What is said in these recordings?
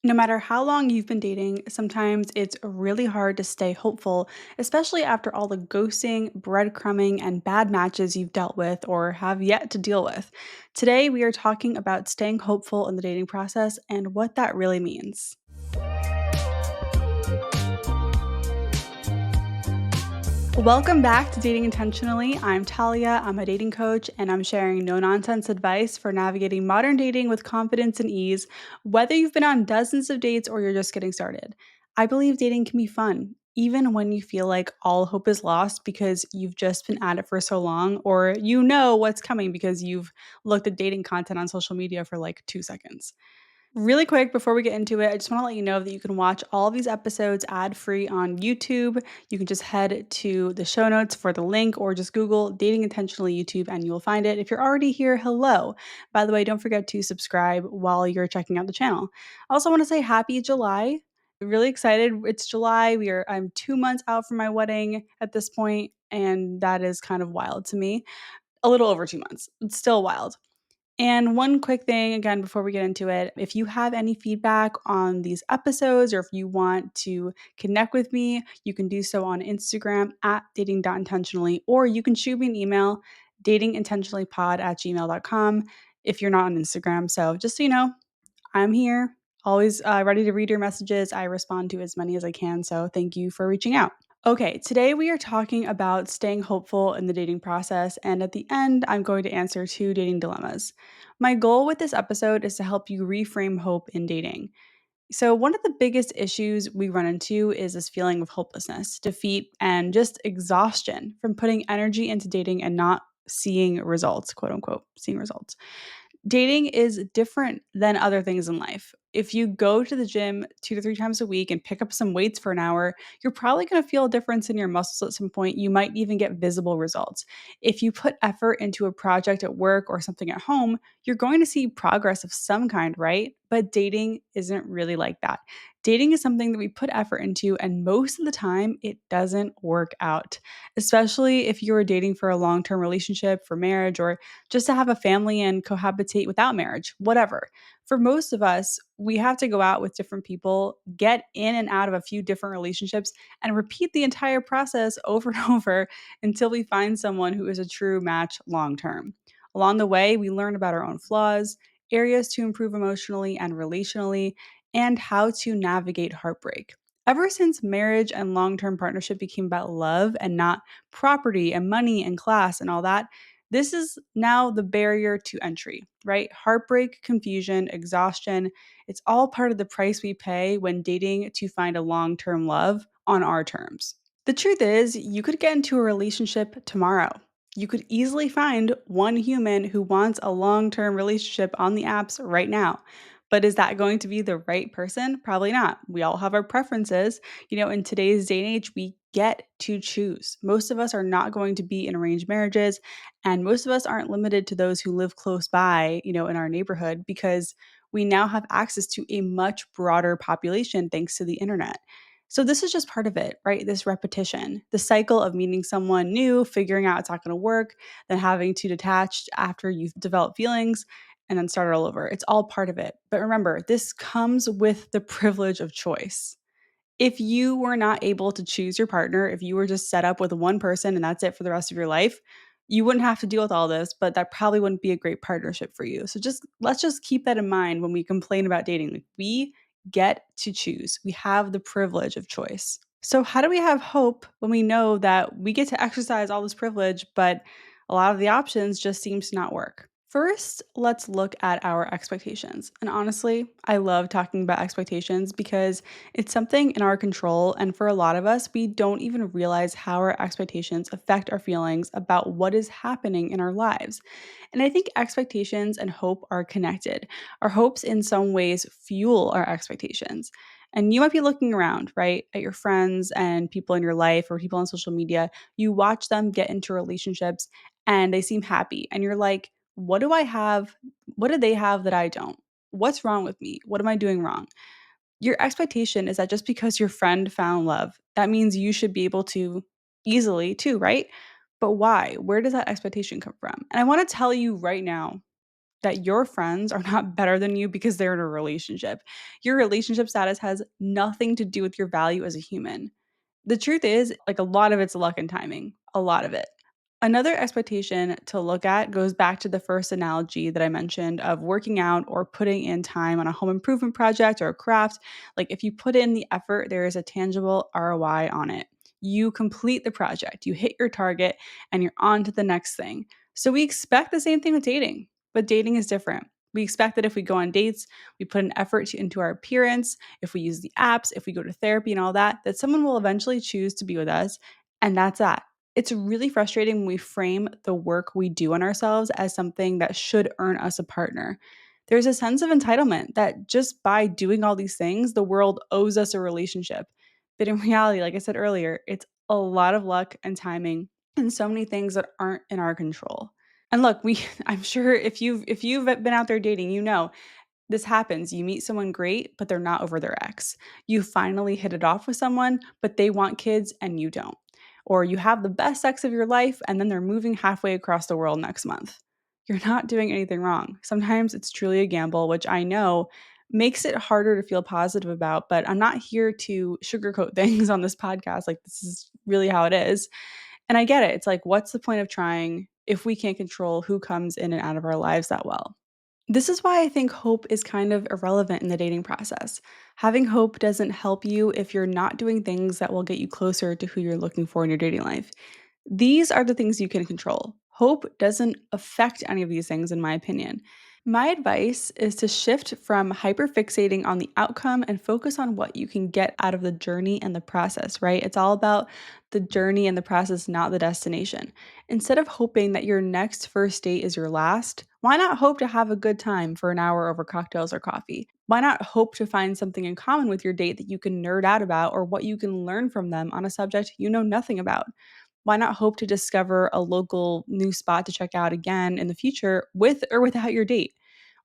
No matter how long you've been dating, sometimes it's really hard to stay hopeful, especially after all the ghosting, breadcrumbing, and bad matches you've dealt with or have yet to deal with. Today, we are talking about staying hopeful in the dating process and what that really means. Welcome back to Dating Intentionally. I'm Talia, I'm a dating coach, and I'm sharing no nonsense advice for navigating modern dating with confidence and ease, whether you've been on dozens of dates or you're just getting started. I believe dating can be fun, even when you feel like all hope is lost because you've just been at it for so long, or you know what's coming because you've looked at dating content on social media for like 2 seconds. Really quick before we get into it, I just want to let you know that you can watch all of these episodes ad free on YouTube. You can just head to the show notes for the link or just Google Dating Intentionally YouTube and you will find it. If you're already here, hello. By the way, don't forget to subscribe while you're checking out the channel. I also want to say happy July. Really excited. It's July. I'm 2 months out from my wedding at this point, and that is kind of wild to me. A little over 2 months. It's still wild. And one quick thing, again, before we get into it, if you have any feedback on these episodes or if you want to connect with me, you can do so on Instagram at dating.intentionally, or you can shoot me an email, datingintentionallypod@gmail.com if you're not on Instagram. So just so you know, I'm here, always ready to read your messages. I respond to as many as I can. So thank you for reaching out. Okay, today we are talking about staying hopeful in the dating process, and at the end, I'm going to answer two dating dilemmas. My goal with this episode is to help you reframe hope in dating. So, one of the biggest issues we run into is this feeling of hopelessness, defeat, and just exhaustion from putting energy into dating and not seeing results, quote unquote, seeing results. Dating is different than other things in life. If you go to the gym 2 to 3 times a week and pick up some weights for an hour, you're probably going to feel a difference in your muscles at some point. You might even get visible results. If you put effort into a project at work or something at home, you're going to see progress of some kind, right? But dating isn't really like that. Dating is something that we put effort into, and most of the time, it doesn't work out, especially if you're dating for a long term relationship, for marriage, or just to have a family and cohabitate without marriage, whatever. For most of us, we have to go out with different people, get in and out of a few different relationships, and repeat the entire process over and over until we find someone who is a true match long term. Along the way, we learn about our own flaws, areas to improve emotionally and relationally, and how to navigate heartbreak. Ever since marriage and long term partnership became about love and not property and money and class and all that, this is now the barrier to entry, right? Heartbreak, confusion, exhaustion. It's all part of the price we pay when dating to find a long term love on our terms. The truth is, you could get into a relationship tomorrow. You could easily find one human who wants a long term relationship on the apps right now. But is that going to be the right person? Probably not. We all have our preferences. In today's day and age, we get to choose. Most of us are not going to be in arranged marriages, and most of us aren't limited to those who live close by, in our neighborhood because we now have access to a much broader population thanks to the internet. So this is just part of it, right? This repetition, the cycle of meeting someone new, figuring out it's not going to work, then having to detach after you've developed feelings and then start it all over. It's all part of it. But remember, this comes with the privilege of choice. If you were not able to choose your partner, if you were just set up with one person and that's it for the rest of your life, you wouldn't have to deal with all this, but that probably wouldn't be a great partnership for you. So just let's just keep that in mind when we complain about dating. Like, we get to choose. We have the privilege of choice. So how do we have hope when we know that we get to exercise all this privilege, but a lot of the options just seems to not work? First, let's look at our expectations. And honestly, I love talking about expectations because it's something in our control, and for a lot of us, we don't even realize how our expectations affect our feelings about what is happening in our lives. And I think expectations and hope are connected. Our hopes, in some ways, fuel our expectations. And you might be looking around, right, at your friends and people in your life or people on social media. You watch them get into relationships and they seem happy. And you're like, what do I have? What do they have that I don't? What's wrong with me? What am I doing wrong? Your expectation is that just because your friend found love, that means you should be able to easily too, right? But why? Where does that expectation come from? And I want to tell you right now, that your friends are not better than you because they're in a relationship. Your relationship status has nothing to do with your value as a human. The truth is, like, a lot of it's luck and timing, a lot of it. Another expectation to look at goes back to the first analogy that I mentioned of working out or putting in time on a home improvement project or a craft. Like, if you put in the effort, there is a tangible ROI on it. You complete the project, you hit your target, and you're on to the next thing. So we expect the same thing with dating, but dating is different. We expect that if we go on dates, we put an effort into our appearance, if we use the apps, if we go to therapy and all that, that someone will eventually choose to be with us. And that's that. It's really frustrating when we frame the work we do on ourselves as something that should earn us a partner. There's a sense of entitlement that just by doing all these things, the world owes us a relationship. But in reality, like I said earlier, it's a lot of luck and timing and so many things that aren't in our control. And look, we I'm sure if you've been out there dating, you know this happens. You meet someone great, but they're not over their ex. You finally hit it off with someone, but they want kids and you don't. Or you have the best sex of your life and then they're moving halfway across the world next month. You're not doing anything wrong. Sometimes it's truly a gamble, which I know makes it harder to feel positive about, but I'm not here to sugarcoat things on this podcast. Like, this is really how it is. And I get it. It's like, what's the point of trying if we can't control who comes in and out of our lives that well? This is why I think hope is kind of irrelevant in the dating process. Having hope doesn't help you if you're not doing things that will get you closer to who you're looking for in your dating life. These are the things you can control. Hope doesn't affect any of these things, in my opinion. My advice is to shift from hyperfixating on the outcome and focus on what you can get out of the journey and the process, right? It's all about the journey and the process, not the destination. Instead of hoping that your next first date is your last, why not hope to have a good time for an hour over cocktails or coffee? Why not hope to find something in common with your date that you can nerd out about or what you can learn from them on a subject you know nothing about? Why not hope to discover a local new spot to check out again in the future with or without your date?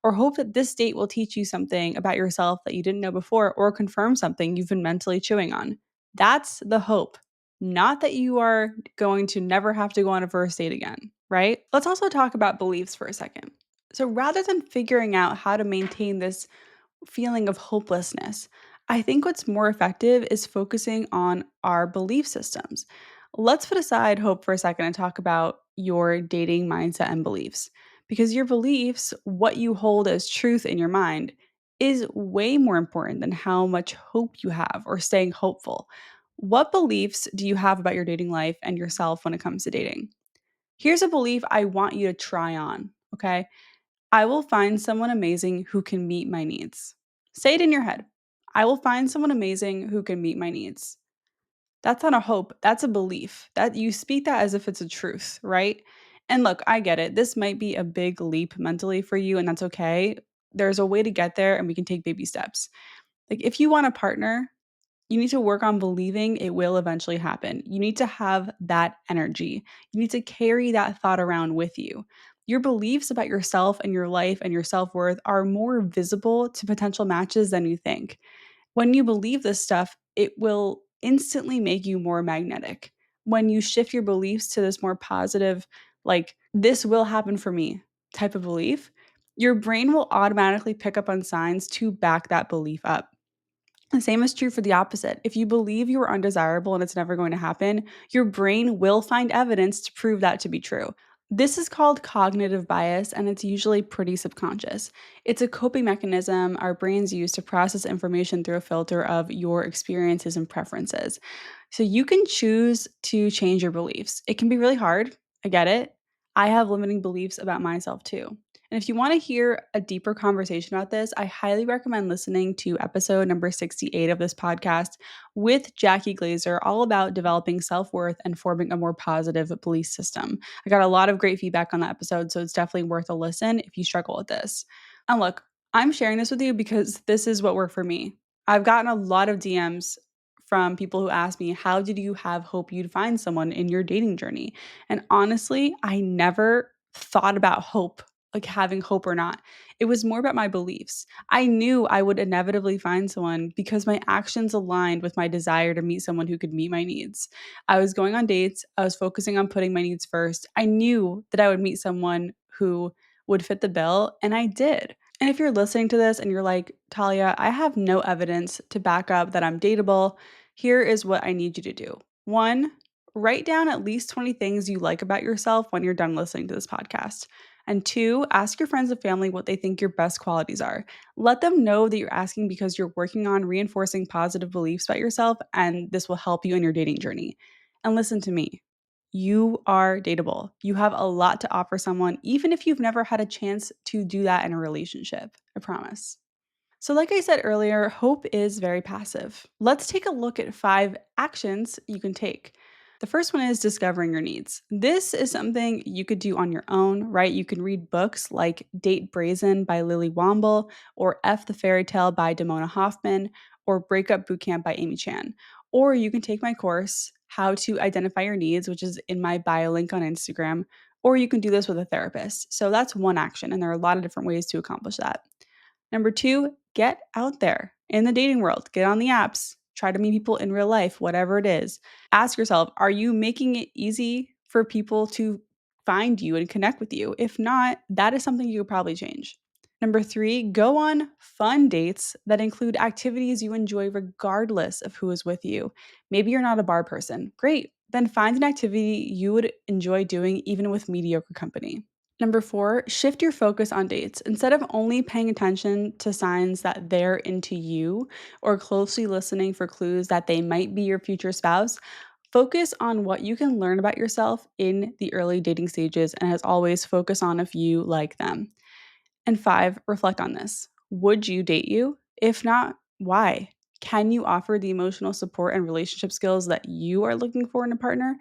Or hope that this date will teach you something about yourself that you didn't know before or confirm something you've been mentally chewing on. That's the hope, not that you are going to never have to go on a first date again, right? Let's also talk about beliefs for a second. So rather than figuring out how to maintain this feeling of hopelessness, I think what's more effective is focusing on our belief systems. Let's put aside hope for a second and talk about your dating mindset and beliefs. Because your beliefs, what you hold as truth in your mind, is way more important than how much hope you have or staying hopeful. What beliefs do you have about your dating life and yourself when it comes to dating? Here's a belief I want you to try on, okay? I will find someone amazing who can meet my needs. Say it in your head. I will find someone amazing who can meet my needs. That's not a hope, that's a belief. That you speak that as if it's a truth, right? And look, I get it. This might be a big leap mentally for you and that's okay. There's a way to get there and we can take baby steps. Like, if you want a partner, you need to work on believing it will eventually happen. You need to have that energy. You need to carry that thought around with you. Your beliefs about yourself and your life and your self worth are more visible to potential matches than you think. When you believe this stuff, it will instantly make you more magnetic. When you shift your beliefs to this more positive, like, this will happen for me type of belief, your brain will automatically pick up on signs to back that belief up. The same is true for the opposite. If you believe you are undesirable and it's never going to happen, your brain will find evidence to prove that to be true. This is called cognitive bias, and it's usually pretty subconscious. It's a coping mechanism our brains use to process information through a filter of your experiences and preferences. So you can choose to change your beliefs. It can be really hard. I get it. I have limiting beliefs about myself too. And if you want to hear a deeper conversation about this, I highly recommend listening to episode number 68 of this podcast with Jackie Glazer, all about developing self worth and forming a more positive belief system. I got a lot of great feedback on that episode, so it's definitely worth a listen if you struggle with this. And look, I'm sharing this with you because this is what worked for me. I've gotten a lot of DMs from people who ask me, how did you have hope you'd find someone in your dating journey? And honestly, I never thought about hope, like having hope or not. It was more about my beliefs. I knew I would inevitably find someone because my actions aligned with my desire to meet someone who could meet my needs. I was going on dates, I was focusing on putting my needs first. I knew that I would meet someone who would fit the bill, and I did. And if you're listening to this and you're like, Talia, I have no evidence to back up that I'm dateable, here is what I need you to do. One, write down at least 20 things you like about yourself when you're done listening to this podcast. And two, ask your friends and family what they think your best qualities are. Let them know that you're asking because you're working on reinforcing positive beliefs about yourself, and this will help you in your dating journey. And listen to me. You are dateable. You have a lot to offer someone, even if you've never had a chance to do that in a relationship. I promise. So, like I said earlier, hope is very passive. Let's take a look at 5 actions you can take. The first one is discovering your needs. This is something you could do on your own, right? You can read books like Date Brazen by Lily Womble, or F the Fairy Tale by Damona Hoffman, or Breakup Bootcamp by Amy Chan. Or you can take my course, How to Identify Your Needs, which is in my bio link on Instagram, or you can do this with a therapist. So that's one action, and there are a lot of different ways to accomplish that. Number two, get out there in the dating world, get on the apps, try to meet people in real life, whatever it is. Ask yourself, are you making it easy for people to find you and connect with you? If not, that is something you could probably change. Number three, go on fun dates that include activities you enjoy regardless of who is with you. Maybe you're not a bar person. Great. Then find an activity you would enjoy doing even with mediocre company. Number four, shift your focus on dates. Instead of only paying attention to signs that they're into you or closely listening for clues that they might be your future spouse, focus on what you can learn about yourself in the early dating stages, and as always, focus on if you like them. And five, reflect on this. Would you date you? If not, why? Can you offer the emotional support and relationship skills that you are looking for in a partner?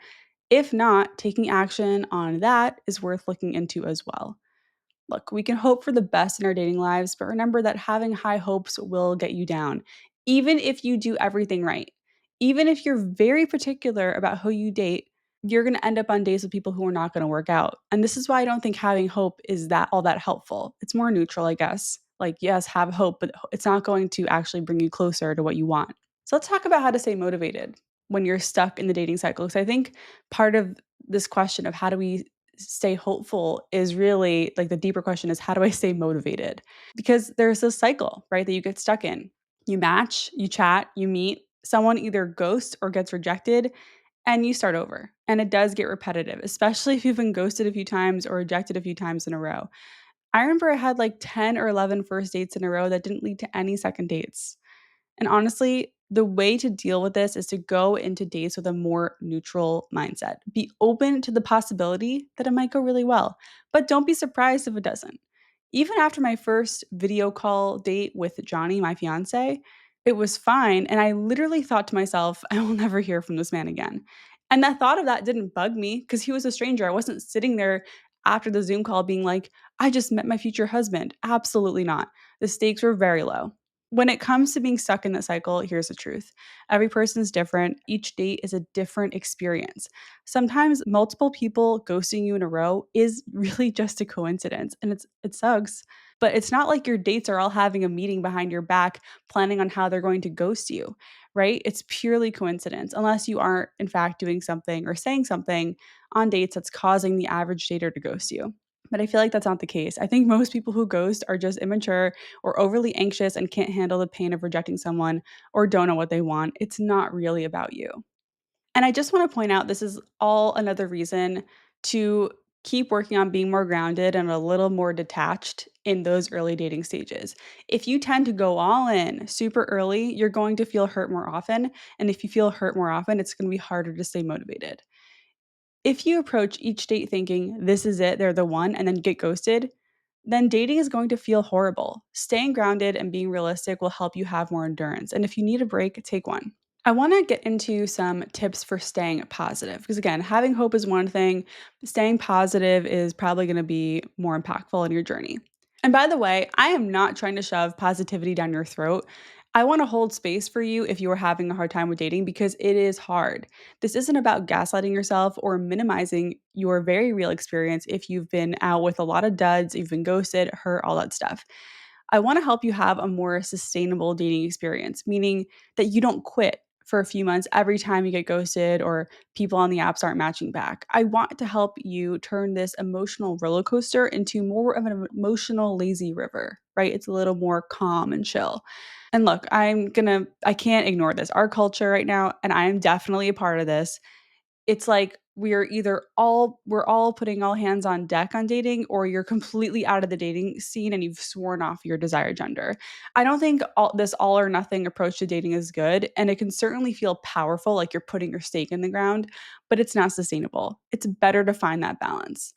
If not, taking action on that is worth looking into as well. Look, we can hope for the best in our dating lives, but remember that having high hopes will get you down. Even if you do everything right, even if you're very particular about who you date, you're going to end up on dates with people who are not going to work out. And this is why I don't think having hope is that all that helpful. It's more neutral, I guess. Like, yes, have hope, but it's not going to actually bring you closer to what you want. So let's talk about how to stay motivated when you're stuck in the dating cycle. Because I think part of this question of how do we stay hopeful is really like the deeper question is how do I stay motivated? Because there's this cycle, right, that you get stuck in. You match, you chat, you meet, someone either ghosts or gets rejected, and you start over. And it does get repetitive, especially if you've been ghosted a few times or rejected a few times in a row. I remember I had like 10 or 11 first dates in a row that didn't lead to any second dates. And honestly, the way to deal with this is to go into dates with a more neutral mindset. Be open to the possibility that it might go really well, but don't be surprised if it doesn't. Even after my first video call date with Johnny, my fiance, it was fine. And I literally thought to myself, I will never hear from this man again. And that thought of that didn't bug me because he was a stranger. I wasn't sitting there after the Zoom call being like, I just met my future husband. Absolutely not. The stakes were very low. When it comes to being stuck in that cycle, here's the truth. Every person is different. Each date is a different experience. Sometimes multiple people ghosting you in a row is really just a coincidence, and it sucks. But it's not like your dates are all having a meeting behind your back planning on how they're going to ghost you, right? It's purely coincidence unless you aren't in fact doing something or saying something on dates that's causing the average dater to ghost you. But I feel like that's not the case. I think most people who ghost are just immature or overly anxious and can't handle the pain of rejecting someone or don't know what they want. It's not really about you. And I just want to point out this is all another reason to keep working on being more grounded and a little more detached in those early dating stages. If you tend to go all in super early, you're going to feel hurt more often. And if you feel hurt more often, it's going to be harder to stay motivated. If you approach each date thinking, this is it, they're the one, and then get ghosted, then dating is going to feel horrible. Staying grounded and being realistic will help you have more endurance. And if you need a break, take one. I want to get into some tips for staying positive because, again, having hope is one thing, staying positive is probably going to be more impactful in your journey. And by the way, I am not trying to shove positivity down your throat. I want to hold space for you if you are having a hard time with dating because it is hard. This isn't about gaslighting yourself or minimizing your very real experience if you've been out with a lot of duds, you've been ghosted, hurt, all that stuff. I want to help you have a more sustainable dating experience, meaning that you don't quit for a few months every time you get ghosted or people on the apps aren't matching back. I want to help you turn this emotional roller coaster into more of an emotional lazy river, right? It's a little more calm and chill. And look, I can't ignore this. Our culture right now, and I am definitely a part of this, it's like we're all putting all hands on deck on dating, or you're completely out of the dating scene and you've sworn off your desired gender. I don't think this all or nothing approach to dating is good, and it can certainly feel powerful, like you're putting your stake in the ground, but it's not sustainable. It's better to find that balance.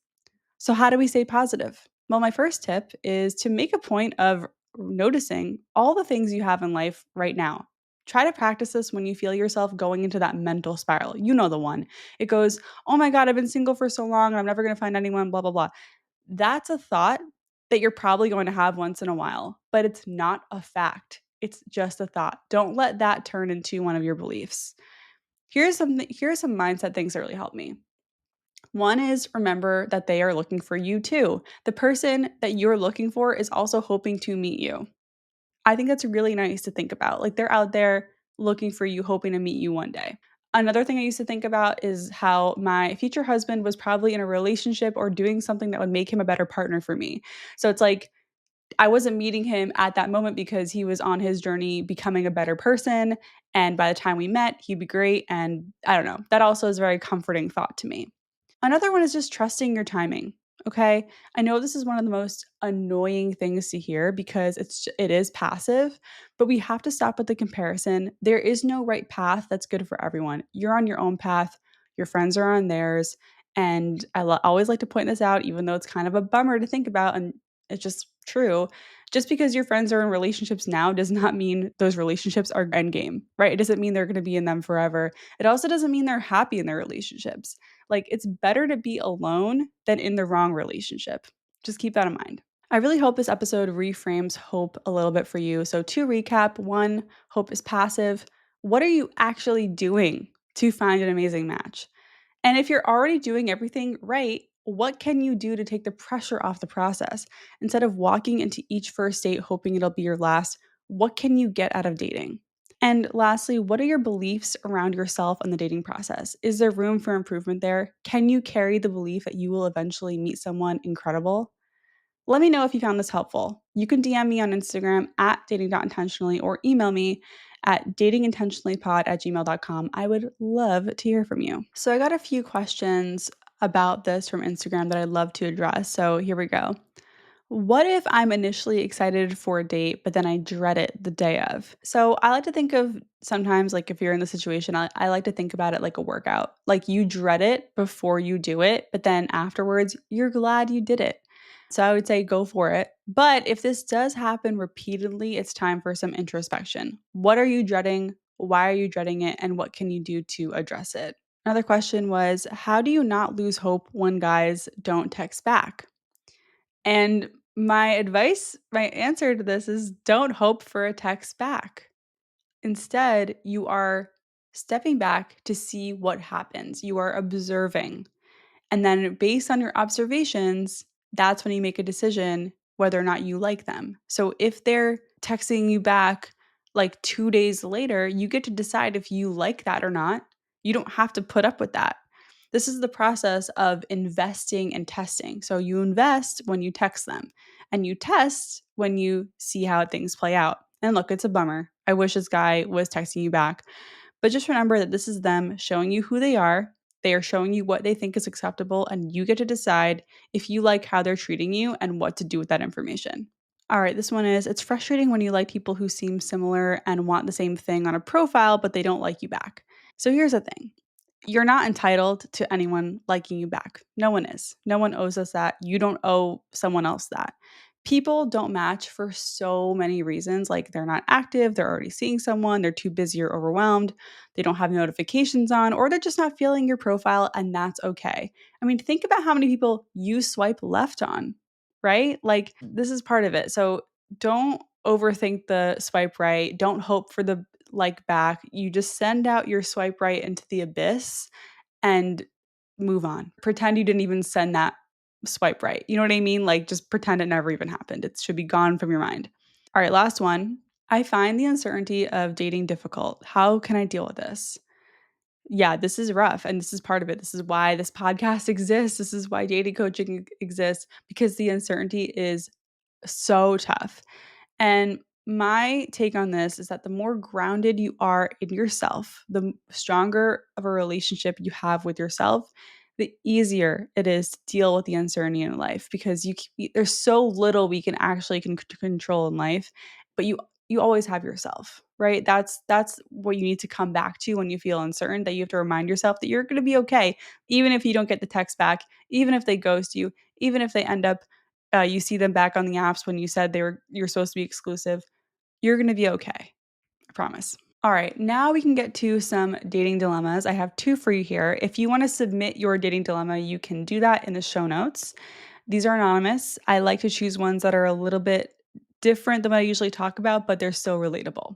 So, how do we stay positive? Well, my first tip is to make a point of noticing all the things you have in life right now. Try to practice this when you feel yourself going into that mental spiral. You know the one. It goes, oh my God, I've been single for so long and I'm never going to find anyone, blah, blah, blah. That's a thought that you're probably going to have once in a while, but it's not a fact. It's just a thought. Don't let that turn into one of your beliefs. Here are some mindset things that really help me. One is remember that they are looking for you too. The person that you're looking for is also hoping to meet you. I think that's really nice to think about. Like they're out there looking for you, hoping to meet you one day. Another thing I used to think about is how my future husband was probably in a relationship or doing something that would make him a better partner for me. So it's like I wasn't meeting him at that moment because he was on his journey becoming a better person. And by the time we met, he'd be great. And I don't know. That also is a very comforting thought to me. Another one is just trusting your timing. Okay? I know this is one of the most annoying things to hear because it is passive, but we have to stop with the comparison. There is no right path that's good for everyone. You're on your own path, your friends are on theirs, and always like to point this out even though it's kind of a bummer to think about and it's just true. Just because your friends are in relationships now does not mean those relationships are endgame, right? It doesn't mean they're going to be in them forever. It also doesn't mean they're happy in their relationships. Like, it's better to be alone than in the wrong relationship. Just keep that in mind. I really hope this episode reframes hope a little bit for you. So, to recap, one, hope is passive. What are you actually doing to find an amazing match? And if you're already doing everything right, what can you do to take the pressure off the process? Instead of walking into each first date hoping it'll be your last, what can you get out of dating? And lastly, what are your beliefs around yourself and the dating process? Is there room for improvement there? Can you carry the belief that you will eventually meet someone incredible? Let me know if you found this helpful. You can DM me on Instagram at dating.intentionally or email me at datingintentionallypod@gmail.com. I would love to hear from you. So I got a few questions about this from Instagram that I'd love to address. So here we go. What if I'm initially excited for a date, but then I dread it the day of? So I like to think of sometimes, like if you're in the situation, I like to think about it like a workout. Like you dread it before you do it, but then afterwards, you're glad you did it. So I would say go for it. But if this does happen repeatedly, it's time for some introspection. What are you dreading? Why are you dreading it? And what can you do to address it? Another question was, how do you not lose hope when guys don't text back? And my answer to this is don't hope for a text back. Instead, you are stepping back to see what happens. You are observing. And then based on your observations, that's when you make a decision whether or not you like them. So if they're texting you back like 2 days later, you get to decide if you like that or not. You don't have to put up with that. This is the process of investing and testing. So you invest when you text them and you test when you see how things play out. And look, it's a bummer. I wish this guy was texting you back. But just remember that this is them showing you who they are. They are showing you what they think is acceptable, and you get to decide if you like how they're treating you and what to do with that information. All right, this one is it's frustrating when you like people who seem similar and want the same thing on a profile, but they don't like you back. So here's the thing, you're not entitled to anyone liking you back. No one is. No one owes us that. You don't owe someone else that. People don't match for so many reasons. Like they're not active, they're already seeing someone, they're too busy or overwhelmed, they don't have notifications on, or they're just not feeling your profile, and that's okay. I mean, think about how many people you swipe left on, right? Like this is part of it. So don't overthink the swipe right. Don't hope for the like back. You just send out your swipe right into the abyss and move on. Pretend you didn't even send that swipe right. You know what I mean? Like just pretend it never even happened. It should be gone from your mind. All right, last one. I find the uncertainty of dating difficult. How can I deal with this? Yeah, this is rough, and this is part of it. This is why this podcast exists. This is why dating coaching exists, because the uncertainty is so tough. And my take on this is that the more grounded you are in yourself, the stronger of a relationship you have with yourself, the easier it is to deal with the uncertainty in life, because there's so little we can actually control in life, but you always have yourself, right? That's what you need to come back to when you feel uncertain, that you have to remind yourself that you're going to be okay, even if you don't get the text back, even if they ghost you, even if they end up you see them back on the apps when you said you're supposed to be exclusive. You're gonna be okay. I promise. All right, now we can get to some dating dilemmas. I have two for you here. If you want to submit your dating dilemma, you can do that in the show notes. These are anonymous. I like to choose ones that are a little bit different than what I usually talk about, but they're still relatable.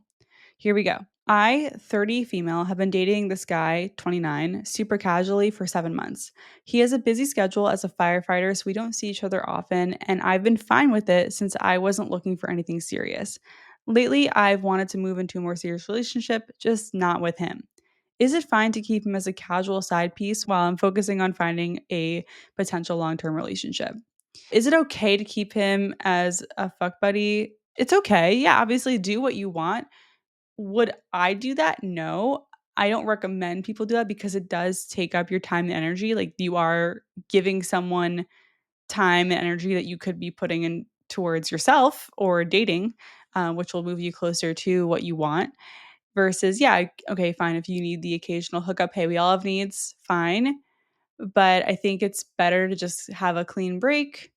Here we go. I, 30 female, have been dating this guy, 29, super casually for 7 months. He has a busy schedule as a firefighter, so we don't see each other often, and I've been fine with it since I wasn't looking for anything serious. Lately, I've wanted to move into a more serious relationship, just not with him. Is it fine to keep him as a casual side piece while I'm focusing on finding a potential long term relationship? Is it okay to keep him as a fuck buddy? It's okay. Yeah, obviously do what you want. Would I do that? No. I don't recommend people do that because it does take up your time and energy. Like, you are giving someone time and energy that you could be putting in towards yourself or dating, which will move you closer to what you want. Versus, yeah, okay, fine. If you need the occasional hookup, hey, we all have needs, fine. But I think it's better to just have a clean break,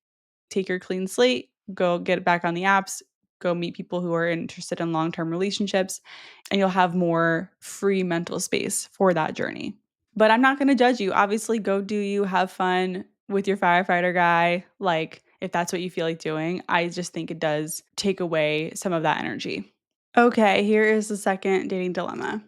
take your clean slate, go get back on the apps, go meet people who are interested in long term relationships, and you'll have more free mental space for that journey. But I'm not going to judge you. Obviously, go do you, have fun with your firefighter guy. Like, if that's what you feel like doing, I just think it does take away some of that energy. Okay, here is the second dating dilemma.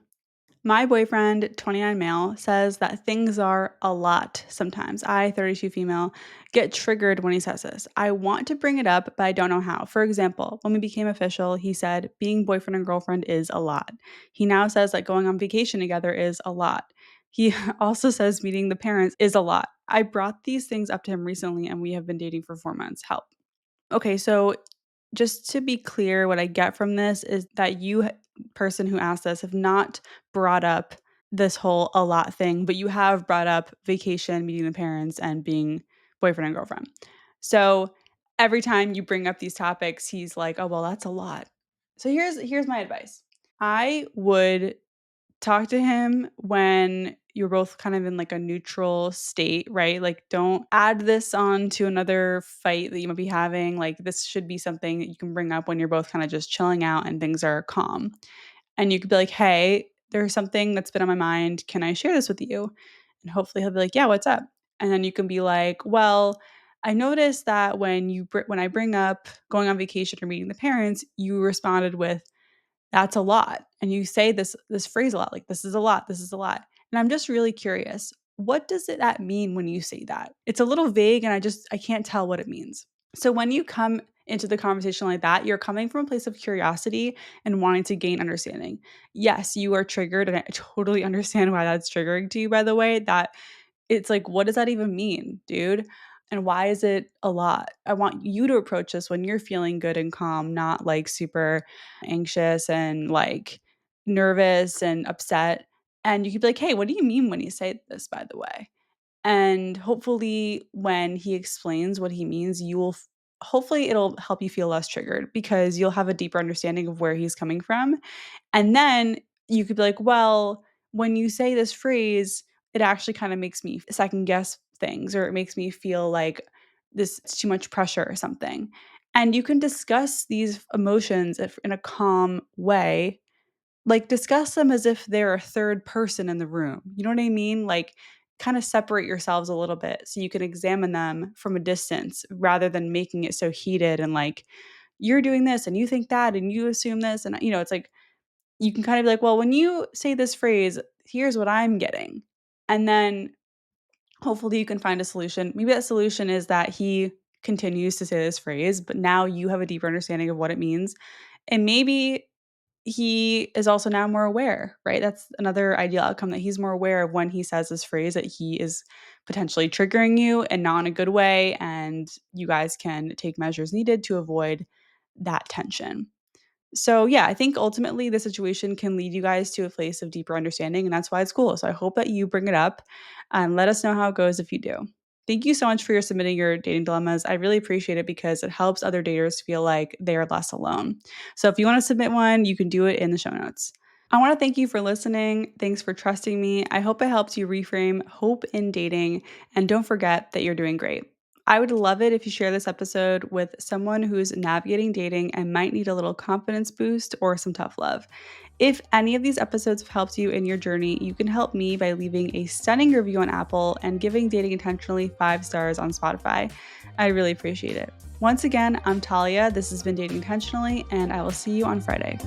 My boyfriend, 29 male, says that things are a lot sometimes. I, 32 female, get triggered when he says this. I want to bring it up, but I don't know how. For example, when we became official, he said being boyfriend and girlfriend is a lot. He now says that going on vacation together is a lot. He also says meeting the parents is a lot. I brought these things up to him recently and we have been dating for 4 months. Help. Okay, so just to be clear, what I get from this is that you, person who asked this, have not brought up this whole a lot thing, but you have brought up vacation, meeting the parents, and being boyfriend and girlfriend. So every time you bring up these topics, he's like, "Oh, well, that's a lot." So here's my advice. I would talk to him when you're both kind of in like a neutral state, right? Like, don't add this on to another fight that you might be having. Like, this should be something that you can bring up when you're both kind of just chilling out and things are calm. And you could be like, hey, there's something that's been on my mind. Can I share this with you? And hopefully he'll be like, yeah, what's up? And then you can be like, well, I noticed that when I bring up going on vacation or meeting the parents, you responded with, that's a lot. And you say this phrase a lot, like, this is a lot, this is a lot. And I'm just really curious, what does that mean when you say that? It's a little vague and I can't tell what it means. So when you come into the conversation like that, you're coming from a place of curiosity and wanting to gain understanding. Yes, you are triggered, and I totally understand why that's triggering to you, by the way. That it's like, what does that even mean, dude? And why is it a lot? I want you to approach this when you're feeling good and calm, not like super anxious and like nervous and upset. And you could be like, hey, what do you mean when you say this, by the way? And hopefully, when he explains what he means, hopefully it'll help you feel less triggered because you'll have a deeper understanding of where he's coming from. And then you could be like, well, when you say this phrase, it actually kind of makes me second guess things, or it makes me feel like this is too much pressure or something. And you can discuss these emotions in a calm way, like discuss them as if they're a third person in the room. You know what I mean? Like, kind of separate yourselves a little bit so you can examine them from a distance rather than making it so heated and like, you're doing this and you think that and you assume this. And, it's like, you can kind of be like, well, when you say this phrase, here's what I'm getting. And then hopefully you can find a solution. Maybe that solution is that he continues to say this phrase, but now you have a deeper understanding of what it means. And maybe he is also now more aware, right? That's another ideal outcome, that he's more aware of when he says this phrase that he is potentially triggering you and not in a good way. And you guys can take measures needed to avoid that tension. So, yeah, I think ultimately the situation can lead you guys to a place of deeper understanding, and that's why it's cool. So, I hope that you bring it up and let us know how it goes if you do. Thank you so much for your submitting your dating dilemmas. I really appreciate it because it helps other daters feel like they are less alone. So, if you want to submit one, you can do it in the show notes. I want to thank you for listening. Thanks for trusting me. I hope it helps you reframe hope in dating, and don't forget that you're doing great. I would love it if you share this episode with someone who's navigating dating and might need a little confidence boost or some tough love. If any of these episodes have helped you in your journey, you can help me by leaving a stunning review on Apple and giving Dating Intentionally 5 stars on Spotify. I really appreciate it. Once again, I'm Talia. This has been Dating Intentionally, and I will see you on Friday.